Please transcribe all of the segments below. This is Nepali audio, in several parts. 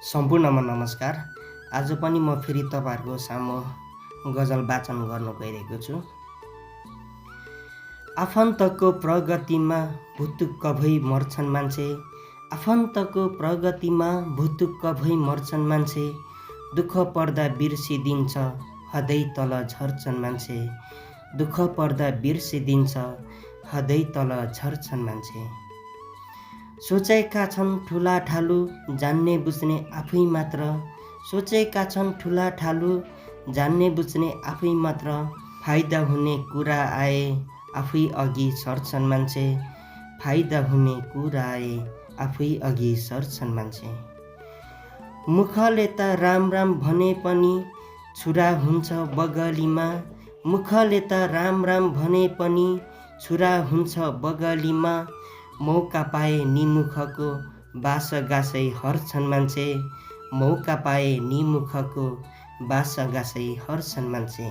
सम्पूर्णमा नमस्कार। आज पनि म फेरि तपाईहरुको सामु गजल वाचन गर्न गइरहेको छु। आफन्तको प्रगतिमा भुतुक्क भई मर्छन् मान्छे, आफन्तको प्रगतिमा भुतुक्क भई मर्छन् मान्छे, दुःख पर्दा बिर्सिदिन्छ हदै तल झर्छन् मान्छे, दुःख पर्दा बिर्सिदिन्छ हदै तल झर्छन् मान्छे। सोचेका छन् ठुला ठालु जान्ने बुझ्ने आफै मात्र, सोचेका छन् ठुला ठालु जान्ने बुझ्ने आफै मात्र, फाइदा हुने कुरा आए आफै अघि सर्छन् मान्छे, फाइदा हुने कुरा आए आफै अघि सर्छन् मान्छे। मुखले त राम राम भने पनि छुरा हुन्छ बगलीमा, मुखले त राम राम भने पनि छुरा हुन्छ बगलीमा, मौका पाए निमुखको बासगासै हर्छन् मान्छे, मौका पाए निमुखको बासगासै हर्छन् मान्छे।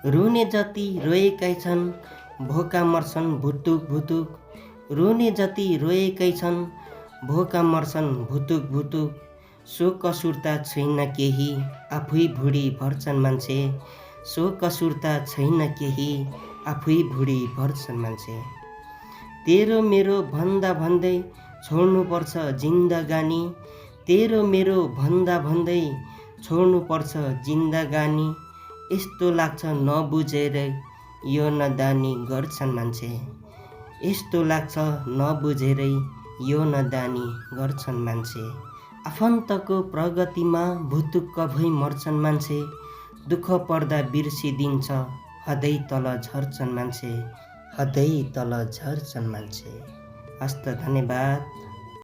रुने जति रोएकै छन् भोका मर्छन् भुतुक भुतुक, रुने जति रोएकै छन् भोका मर्छन् भुतुक भुतुक, सो कसुरता छैन केही आफै भुडी भर्छन् मान्छे, सो कसुरता छैन केही आफै भुडी भर्छन् मान्छे। तेरो मेरो भन्दा भन्दै छोड्नुपर्छ जिन्दगानी, तेरो मेरो भन्दा भन्दै छोड्नुपर्छ जिन्दगानी, यस्तो लाग्छ नबुझेरै यो नदानी गर्छन् मान्छे, यस्तो लाग्छ नबुझेरै यो नदानी गर्छन् मान्छे। आफन्तको प्रगतिमा भुतुक्क भई मर्छन् मान्छे, दुःख पर्दा बिर्सिदिन्छ हदै तल झर्छन् मान्छे, हदै तल झर्छन् मान्छे। हस्त धन्यवाद।